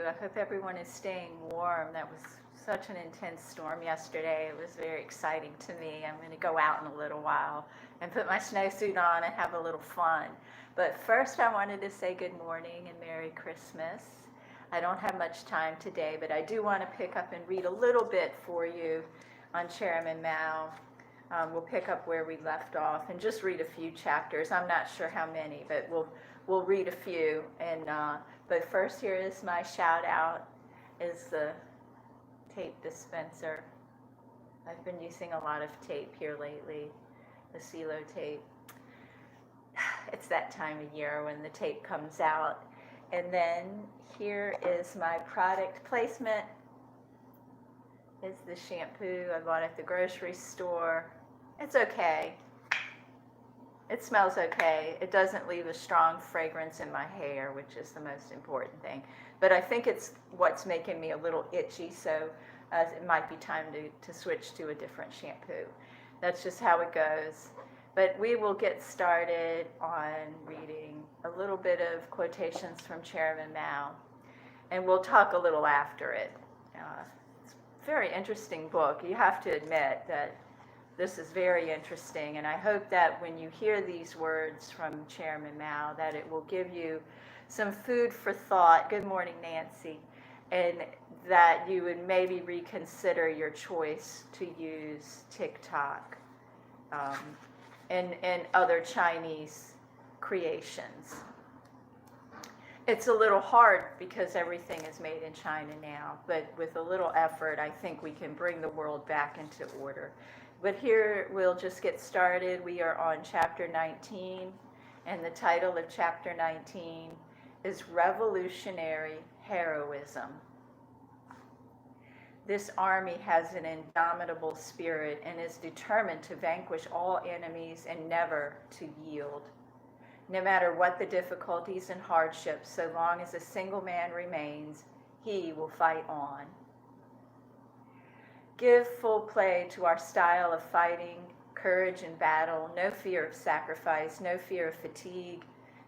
I hope everyone is staying warm. That was such an intense storm yesterday. It was very exciting to me. I'm going to go out in a little while and put my snowsuit on and have a little fun. But first, I wanted to say good morning and Merry Christmas. I don't have much time today, but I do want to pick up and read a little bit for you on Chairman Mao. We'll pick up where we left off and just read a few chapters. I'm not sure how many, but we'll read a few. But first, here is my shout out, is the tape dispenser. I've been using a lot of tape here lately, the CeeLo tape. It's that time of year when the tape comes out. And then here is my product placement. It's the shampoo I bought at the grocery store. It's okay. It smells okay. It doesn't leave a strong fragrance in my hair, which is the most important thing. But I think it's what's making me a little itchy, so it might be time to switch to a different shampoo. That's just how it goes. But we will get started on reading a little bit of quotations from Chairman Mao, and we'll talk a little after it. It's a very interesting book. You have to admit that this is very interesting, and I hope that when you hear these words from Chairman Mao, that it will give you some food for thought. Good morning, Nancy. And that you would maybe reconsider your choice to use TikTok and other Chinese creations. It's a little hard because everything is made in China now, but with a little effort, I think we can bring the world back into order. But here we'll just get started. We are on chapter 19, and the title of chapter 19 is Revolutionary Heroism. This army has an indomitable spirit and is determined to vanquish all enemies and never to yield. No matter what the difficulties and hardships, so long as a single man remains, he will fight on. Give full play to our style of fighting, courage in battle, no fear of sacrifice, no fear of fatigue,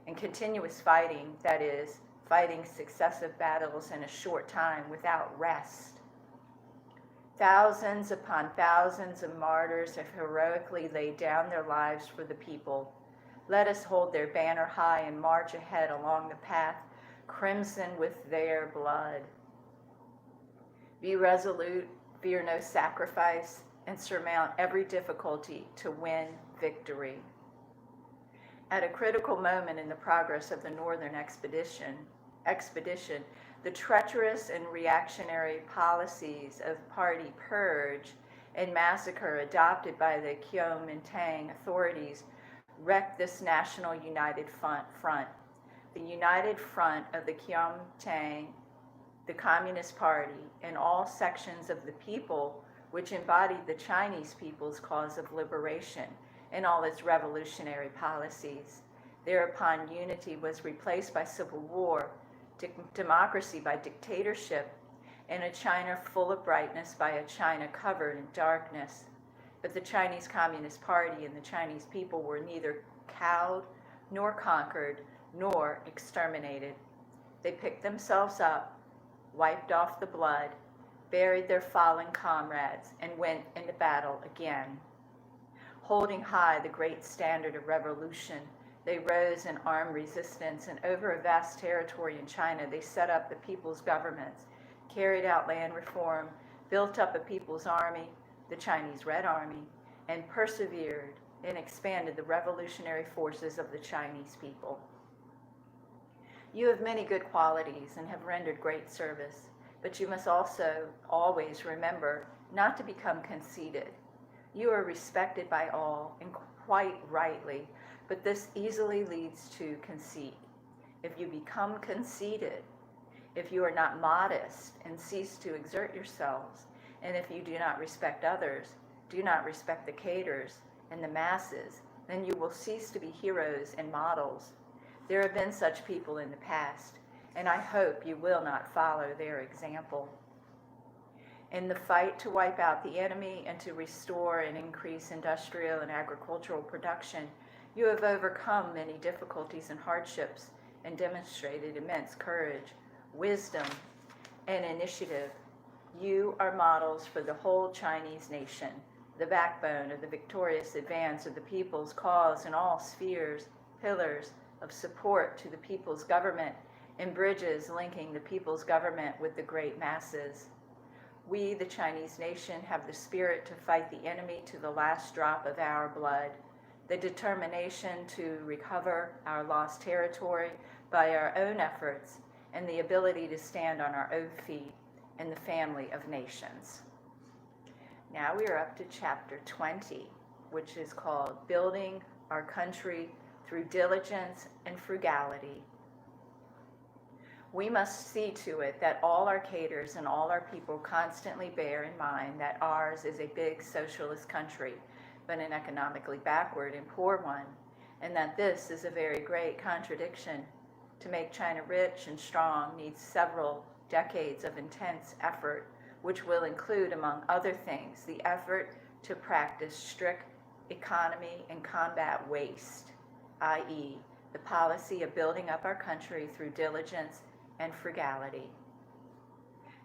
and continuous fighting, that is, fighting successive battles in a short time without rest. Thousands upon thousands of martyrs have heroically laid down their lives for the people. Let us hold their banner high and march ahead along the path crimson with their blood. Be resolute, fear no sacrifice, and surmount every difficulty to win victory. At a critical moment in the progress of the Northern expedition, the treacherous and reactionary policies of party purge and massacre adopted by the Kuomintang authorities wrecked this national united front. The united front of the Kuomintang, the Communist Party, and all sections of the people which embodied the Chinese people's cause of liberation and all its revolutionary policies. Thereupon unity was replaced by civil war, democracy by dictatorship, and a China full of brightness by a China covered in darkness. But the Chinese Communist Party and the Chinese people were neither cowed, nor conquered, nor exterminated. They picked themselves up, wiped off the blood, buried their fallen comrades, and went into battle again. Holding high the great standard of revolution, they rose in armed resistance, and over a vast territory in China, they set up the people's governments, carried out land reform, built up a people's army, the Chinese Red Army, and persevered and expanded the revolutionary forces of the Chinese people. You have many good qualities and have rendered great service, but you must also always remember not to become conceited. You are respected by all, and quite rightly, but this easily leads to conceit. If you become conceited, if you are not modest and cease to exert yourselves, and if you do not respect others, do not respect the cadres and the masses, then you will cease to be heroes and models. There have been such people in the past, and I hope you will not follow their example. In the fight to wipe out the enemy and to restore and increase industrial and agricultural production, you have overcome many difficulties and hardships and demonstrated immense courage, wisdom, and initiative. You are models for the whole Chinese nation, the backbone of the victorious advance of the people's cause in all spheres, pillars of support to the people's government, and bridges linking the people's government with the great masses. We, the Chinese nation, have the spirit to fight the enemy to the last drop of our blood, the determination to recover our lost territory by our own efforts, and the ability to stand on our own feet in the family of nations. Now we are up to chapter 20, which is called Building Our Country Through Diligence and Frugality. We must see to it that all our cadres and all our people constantly bear in mind that ours is a big socialist country, but an economically backward and poor one, and that this is a very great contradiction. To make China rich and strong needs several decades of intense effort, which will include, among other things, the effort to practice strict economy and combat waste, i.e., the policy of building up our country through diligence and frugality.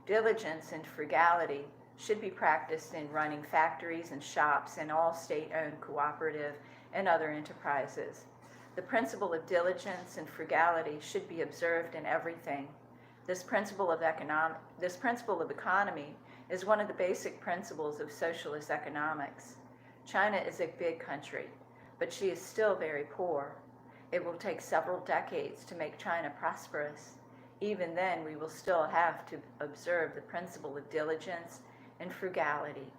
Diligence and frugality should be practiced in running factories and shops and all state-owned cooperative and other enterprises. The principle of diligence and frugality should be observed in everything. This principle of economy is one of the basic principles of socialist economics. China is a big country, but she is still very poor. It will take several decades to make China prosperous. Even then, we will still have to observe the principle of diligence and frugality.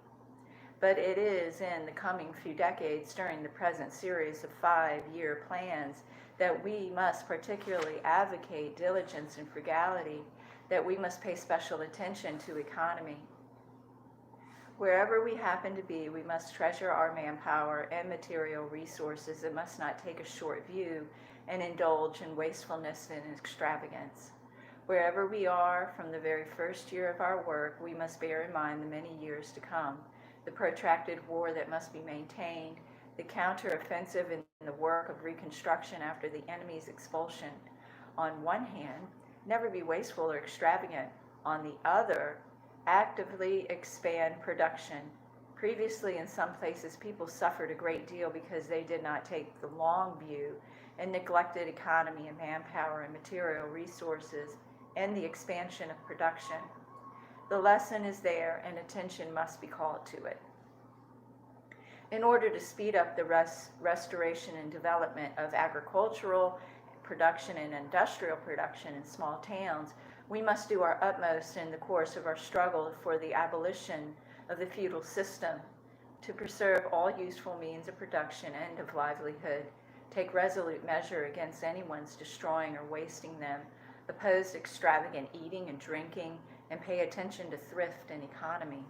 But it is in the coming few decades during the present series of 5-year plans that we must particularly advocate diligence and frugality, that we must pay special attention to economy. Wherever we happen to be, we must treasure our manpower and material resources and must not take a short view and indulge in wastefulness and extravagance. Wherever we are, from the very first year of our work, we must bear in mind the many years to come, the protracted war that must be maintained, the counter-offensive in the work of reconstruction after the enemy's expulsion. On one hand, never be wasteful or extravagant. On the other, actively expand production. Previously, in some places, people suffered a great deal because they did not take the long view and neglected economy and manpower and material resources and the expansion of production. The lesson is there, and attention must be called to it. In order to speed up the restoration and development of agricultural production and industrial production in small towns, we must do our utmost in the course of our struggle for the abolition of the feudal system, to preserve all useful means of production and of livelihood, take resolute measure against anyone's destroying or wasting them, oppose extravagant eating and drinking, and pay attention to thrift and economy.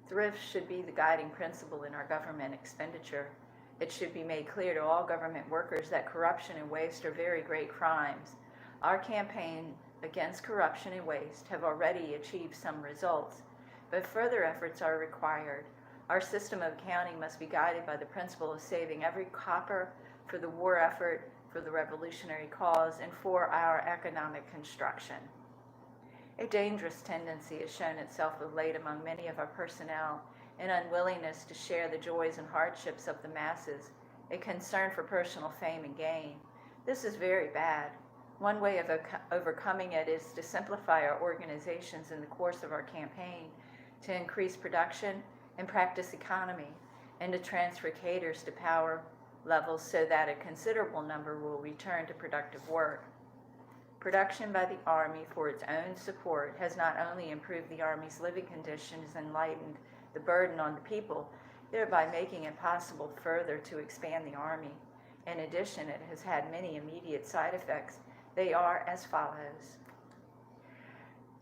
Thrift should be the guiding principle in our government expenditure. It should be made clear to all government workers that corruption and waste are very great crimes. Our campaign against corruption and waste have already achieved some results, but further efforts are required. Our system of accounting must be guided by the principle of saving every copper for the war effort, for the revolutionary cause, and for our economic construction. A dangerous tendency has shown itself of late among many of our personnel, an unwillingness to share the joys and hardships of the masses, a concern for personal fame and gain. This is very bad. One way of overcoming it is to simplify our organizations in the course of our campaign, to increase production and practice economy, and to transfer cadres to power levels so that a considerable number will return to productive work. Production by the Army for its own support has not only improved the Army's living conditions and lightened the burden on the people, thereby making it possible further to expand the Army. In addition, it has had many immediate side effects. They are as follows.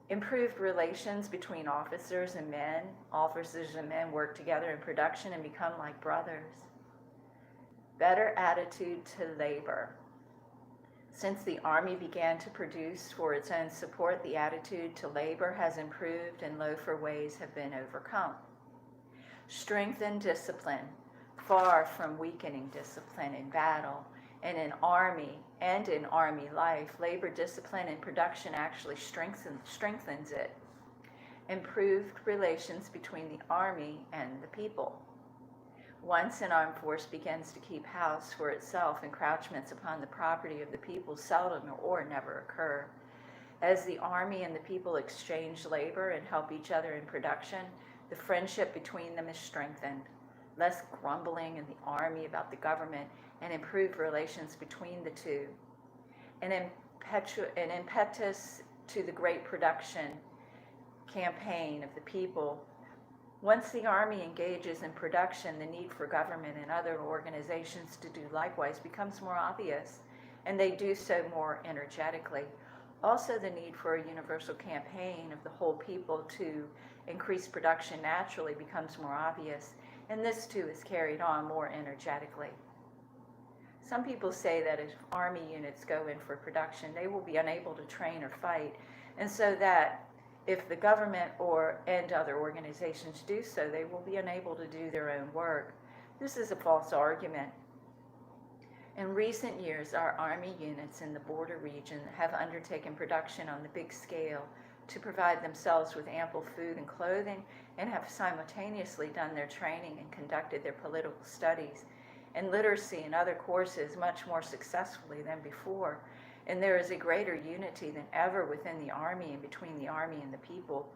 Improved relations between officers and men. Officers and men work together in production and become like brothers. Better attitude to labor. Since the Army began to produce for its own support, the attitude to labor has improved and loafer ways have been overcome. Strengthen discipline, far from weakening discipline in battle, And in army life, labor discipline and production actually strengthens it. Improved relations between the army and the people. Once an armed force begins to keep house for itself, encroachments upon the property of the people seldom or never occur. As the army and the people exchange labor and help each other in production, the friendship between them is strengthened. Less grumbling in the army about the government and improved relations between the two. An impetus to the great production campaign of the people. Once the army engages in production, the need for government and other organizations to do likewise becomes more obvious, and they do so more energetically. Also, the need for a universal campaign of the whole people to increase production naturally becomes more obvious, and this too is carried on more energetically. Some people say that if army units go in for production, they will be unable to train or fight, and so that if the government and other organizations do so, they will be unable to do their own work. This is a false argument. In recent years, our army units in the border region have undertaken production on the big scale to provide themselves with ample food and clothing, and have simultaneously done their training and conducted their political studies and literacy and other courses much more successfully than before. And there is a greater unity than ever within the army and between the army and the people.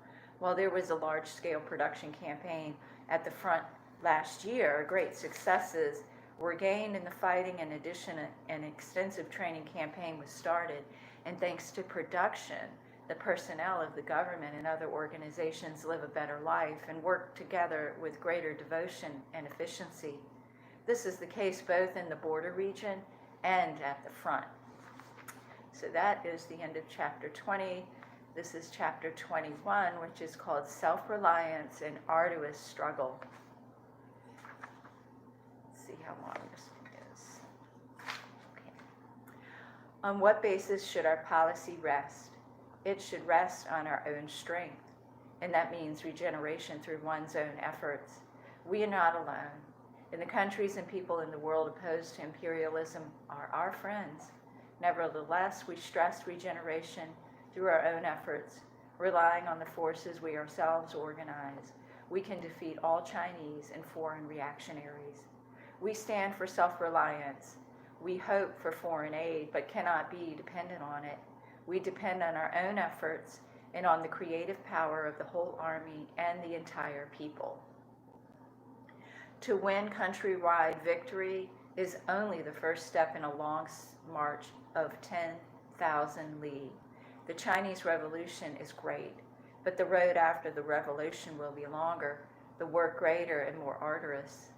While there was a large-scale production campaign at the front last year, great successes were gained in the fighting. In addition, an extensive training campaign was started, and thanks to production, the personnel of the government and other organizations live a better life and work together with greater devotion and efficiency. This is the case both in the border region and at the front. So that is the end of chapter 20. This is chapter 21, which is called Self-Reliance and Arduous Struggle. Let's see how long this one is. Okay. On what basis should our policy rest? It should rest on our own strength, and that means regeneration through one's own efforts. We are not alone, and the countries and people in the world opposed to imperialism are our friends. Nevertheless, we stress regeneration through our own efforts, relying on the forces we ourselves organize. We can defeat all Chinese and foreign reactionaries. We stand for self-reliance. We hope for foreign aid, but cannot be dependent on it. We depend on our own efforts and on the creative power of the whole army and the entire people. To win countrywide victory is only the first step in a long march of 10,000 li. The Chinese Revolution is great, but the road after the revolution will be longer, the work greater and more arduous.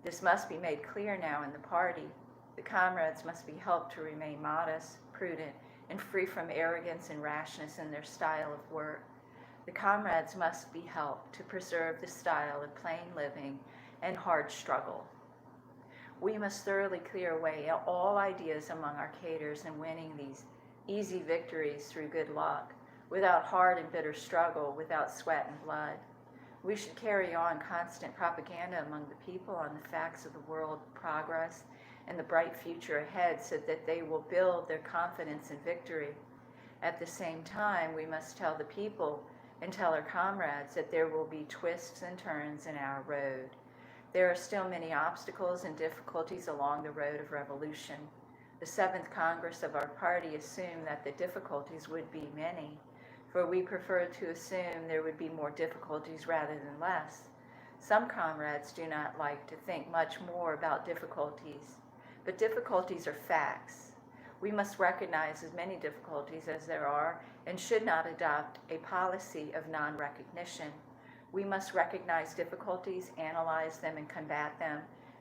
This must be made clear now in the party. The comrades must be helped to remain modest, prudent, and free from arrogance and rashness in their style of work. The comrades must be helped to preserve the style of plain living and hard struggle. We must thoroughly clear away all ideas among our cadres in winning these easy victories through good luck, without hard and bitter struggle, without sweat and blood. We should carry on constant propaganda among the people on the facts of the world progress and the bright future ahead, so that they will build their confidence in victory. At the same time, we must tell the people and tell our comrades that there will be twists and turns in our road. There are still many obstacles and difficulties along the road of revolution. The 7th Congress of our party assumed that the difficulties would be many, for we prefer to assume there would be more difficulties rather than less. Some comrades do not like to think much more about difficulties, but difficulties are facts. We must recognize as many difficulties as there are and should not adopt a policy of non-recognition. We must recognize difficulties, analyze them, and combat them.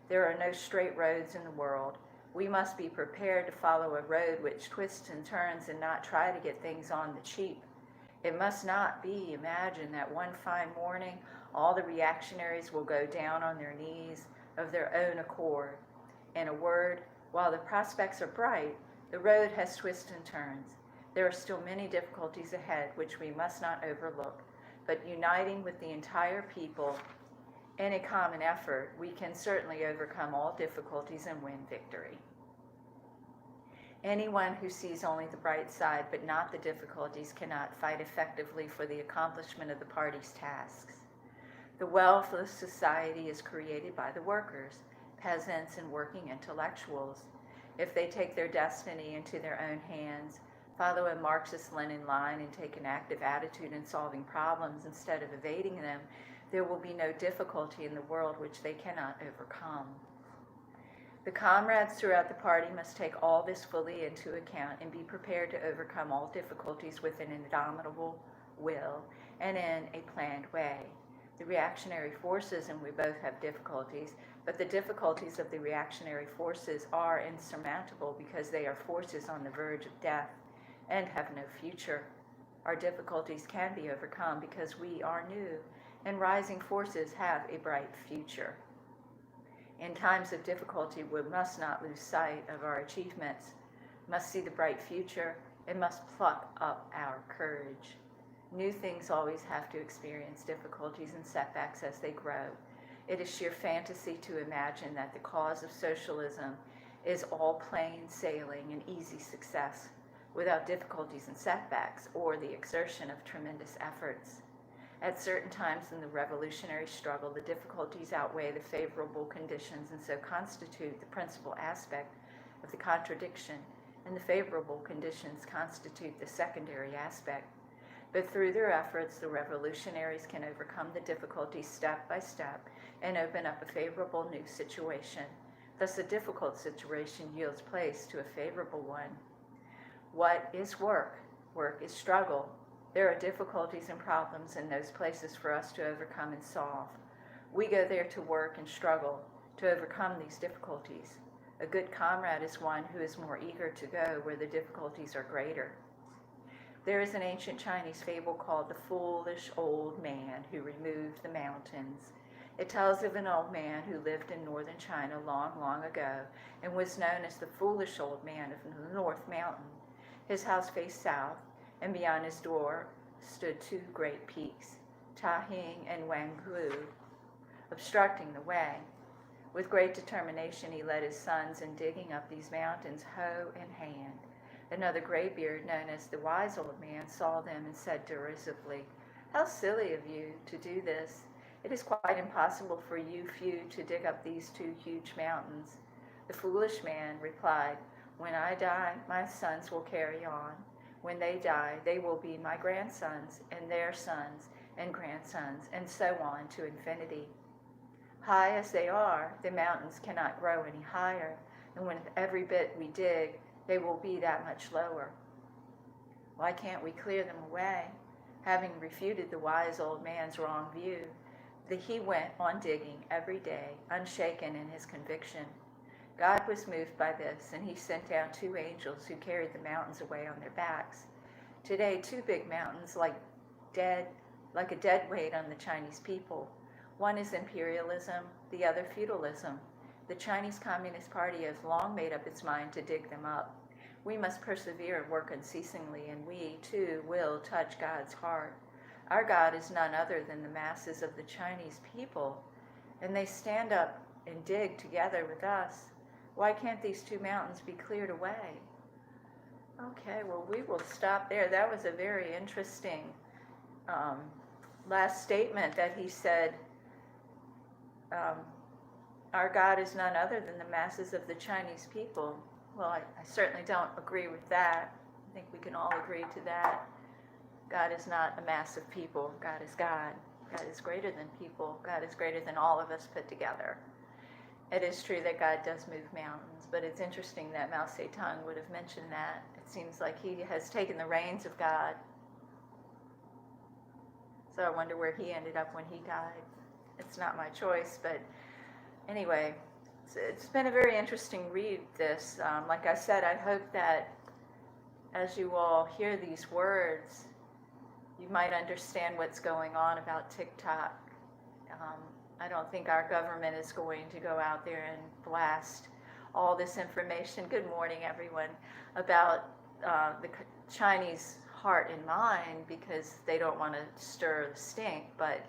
There are no straight roads in the world. We must be prepared to follow a road which twists and turns and not try to get things on the cheap. It must not be imagined that one fine morning all the reactionaries will go down on their knees of their own accord. In a word, while the prospects are bright, the road has twists and turns. There are still many difficulties ahead which we must not overlook. But uniting with the entire people in a common effort, we can certainly overcome all difficulties and win victory. Anyone who sees only the bright side but not the difficulties cannot fight effectively for the accomplishment of the party's tasks. The wealth of society is created by the workers, peasants, and working intellectuals. If they take their destiny into their own hands, follow a Marxist-Lenin line, and take an active attitude in solving problems instead of evading them, there will be no difficulty in the world which they cannot overcome. The comrades throughout the party must take all this fully into account and be prepared to overcome all difficulties with an indomitable will and in a planned way. The reactionary forces, and we both have difficulties, but the difficulties of the reactionary forces are insurmountable because they are forces on the verge of death and have no future. Our difficulties can be overcome because we are new, and rising forces have a bright future. In times of difficulty, we must not lose sight of our achievements, must see the bright future, and must pluck up our courage. New things always have to experience difficulties and setbacks as they grow. It is sheer fantasy to imagine that the cause of socialism is all plain sailing and easy success without difficulties and setbacks or the exertion of tremendous efforts. At certain times in the revolutionary struggle, the difficulties outweigh the favorable conditions and so constitute the principal aspect of the contradiction, and the favorable conditions constitute the secondary aspect. But through their efforts, the revolutionaries can overcome the difficulties step by step and open up a favorable new situation. Thus, a difficult situation yields place to a favorable one. What is work? Work is struggle. There are difficulties and problems in those places for us to overcome and solve. We go there to work and struggle to overcome these difficulties. A good comrade is one who is more eager to go where the difficulties are greater. There is an ancient Chinese fable called The Foolish Old Man Who Removed the Mountains. It tells of an old man who lived in northern China long, long ago and was known as the foolish old man of the North Mountain. His house faced south, and beyond his door stood two great peaks, Tahing and Wanggu, obstructing the way. With great determination, he led his sons in digging up these mountains, hoe in hand. Another graybeard, known as the wise old man, saw them and said derisively, "How silly of you to do this. It is quite impossible for you few to dig up these two huge mountains." The foolish man replied, "When I die, my sons will carry on. When they die, they will be my grandsons and their sons and grandsons, and so on to infinity. High as they are, the mountains cannot grow any higher, and with every bit we dig, they will be that much lower. Why can't we clear them away?" Having refuted the wise old man's wrong view, he went on digging every day, unshaken in his conviction. God was moved by this, and he sent down two angels who carried the mountains away on their backs. Today, two big mountains like a dead weight on the Chinese people. One is imperialism, the other feudalism. The Chinese Communist Party has long made up its mind to dig them up. We must persevere and work unceasingly, and we, too, will touch God's heart. Our God is none other than the masses of the Chinese people, and they stand up and dig together with us. Why can't these two mountains be cleared away? Okay, well, we will stop there. That was a very interesting last statement that he said, our God is none other than the masses of the Chinese people. Well, I certainly don't agree with that. I think we can all agree to that. God is not a mass of people. God is God. God is greater than people. God is greater than all of us put together. It is true that God does move mountains, but it's interesting that Mao Tse-Tung would have mentioned that. It seems like he has taken the reins of God. So I wonder where he ended up when he died. It's not my choice, but anyway, it's been a very interesting read, this. Like I said, I hope that as you all hear these words, you might understand what's going on about TikTok. I don't think our government is going to go out there and blast all this information. Good morning, everyone, about the Chinese heart and mind, because they don't want to stir the stink. But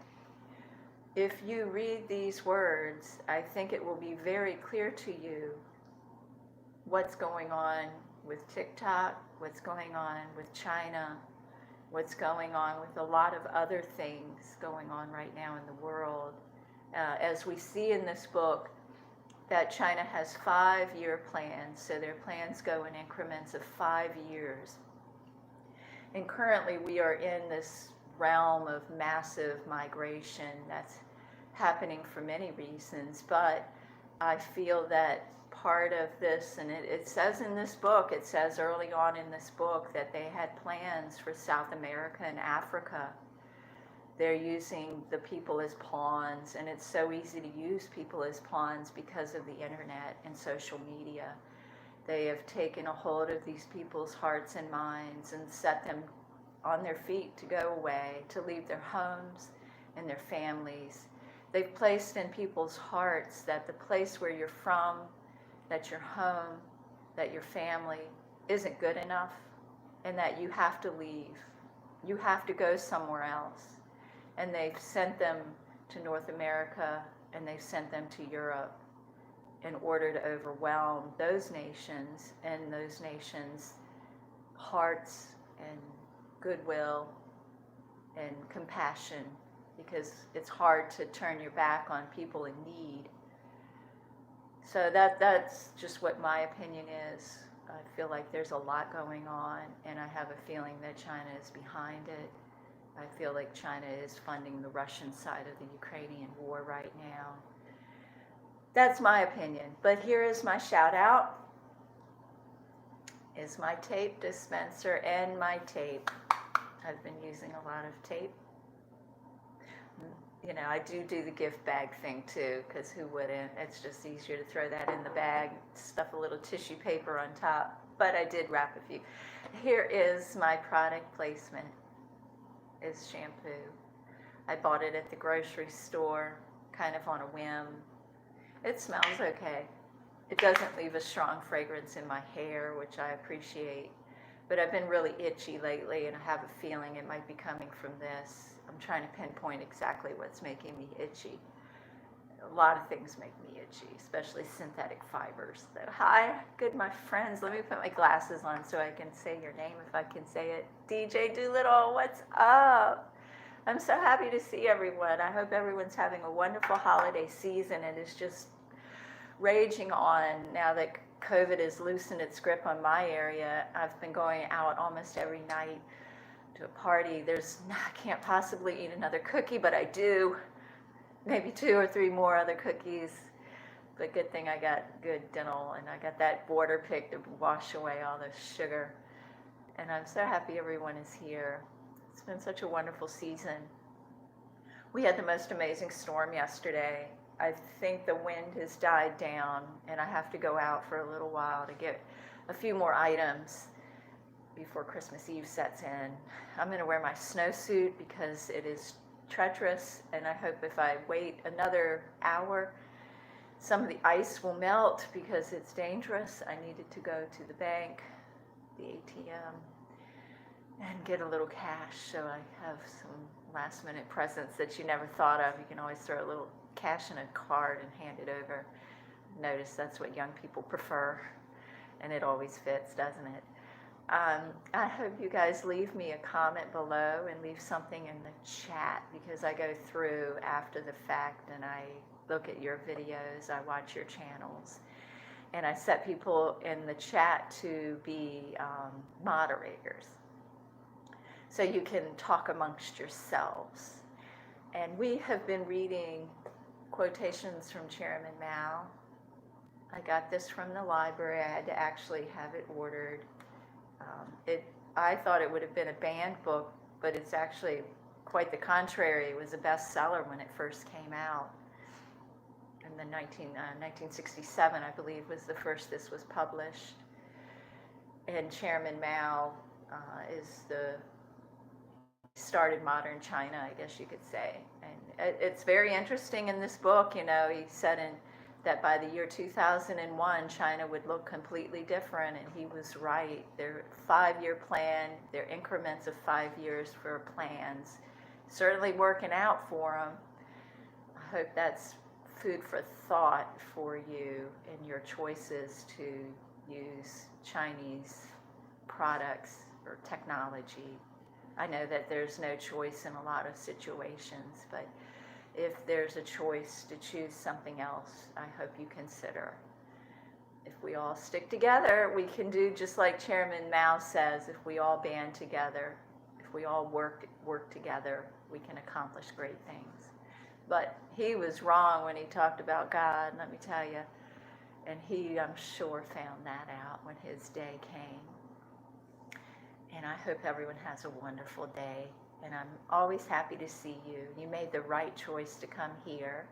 if you read these words, I think it will be very clear to you what's going on with TikTok, what's going on with China, what's going on with a lot of other things going on right now in the world. As we see in this book, that China has 5-year plans, so their plans go in increments of 5 years. And currently we are in this realm of massive migration that's happening for many reasons, but I feel that part of this, and it says in this book, it says early on in this book that they had plans for South America and Africa. They're using the people as pawns, and it's so easy to use people as pawns because of the internet and social media. They have taken a hold of these people's hearts and minds and set them on their feet to go away, to leave their homes and their families. They've placed in people's hearts that the place where you're from, that your home, that your family isn't good enough, and that you have to leave. You have to go somewhere else. And they've sent them to North America, and they've sent them to Europe in order to overwhelm those nations and those nations' hearts and goodwill and compassion, because it's hard to turn your back on people in need. So that's just what my opinion is. I feel like there's a lot going on, and I have a feeling that China is behind it. I feel like China is funding the Russian side of the Ukrainian war right now. That's my opinion. But here is my shout out. Is my tape dispenser and my tape. I've been using a lot of tape. You know, I do the gift bag thing too, because who wouldn't? It's just easier to throw that in the bag, stuff a little tissue paper on top. But I did wrap a few. Here is my product placement. Is shampoo. I bought it at the grocery store, kind of on a whim. It smells okay. It doesn't leave a strong fragrance in my hair, which I appreciate. But I've been really itchy lately, and I have a feeling it might be coming from this. I'm trying to pinpoint exactly what's making me itchy. A lot of things make me itchy, especially synthetic fibers. Hi, good my friends. Let me put my glasses on so I can say your name if I can say it. DJ Doolittle, what's up? I'm so happy to see everyone. I hope everyone's having a wonderful holiday season. It is just raging on now that COVID has loosened its grip on my area. I've been going out almost every night to a party. I can't possibly eat another cookie, but I do. Maybe 2 or 3 more other cookies. But good thing I got good dental, and I got that border pick to wash away all the sugar. And I'm so happy everyone is here. It's been such a wonderful season. We had the most amazing storm yesterday. I think the wind has died down, and I have to go out for a little while to get a few more items before Christmas Eve sets in. I'm going to wear my snowsuit because it is treacherous, and I hope if I wait another hour, some of the ice will melt because it's dangerous. I needed to go to the bank, the ATM, and get a little cash, so I have some last minute presents that you never thought of. You can always throw a little cash in a card and hand it over. Notice that's what young people prefer, and it always fits, doesn't it? I hope you guys leave me a comment below and leave something in the chat, because I go through after the fact and I look at your videos, I watch your channels, and I set people in the chat to be moderators, so you can talk amongst yourselves. And we have been reading Quotations from Chairman Mao. I got this from the library. I had to actually have it ordered. I thought it would have been a banned book, but it's actually quite the contrary. It was a bestseller when it first came out. In the 1967, I believe, was the first this was published. And Chairman Mao started modern China, I guess you could say. And it's very interesting in this book, you know, he said that by the year 2001, China would look completely different, and he was right. Their 5-year plan, their increments of 5 years for plans, certainly working out for them. I hope that's food for thought for you in your choices to use Chinese products or technology. I know that there's no choice in a lot of situations, but if there's a choice to choose something else, I hope you consider. If we all stick together, we can do just like Chairman Mao says, if we all band together, if we all work together, we can accomplish great things. But he was wrong when he talked about God, let me tell you. And he, I'm sure, found that out when his day came. And I hope everyone has a wonderful day. And I'm always happy to see you. You made the right choice to come here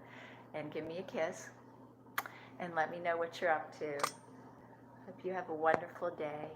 and give me a kiss and let me know what you're up to. Hope you have a wonderful day.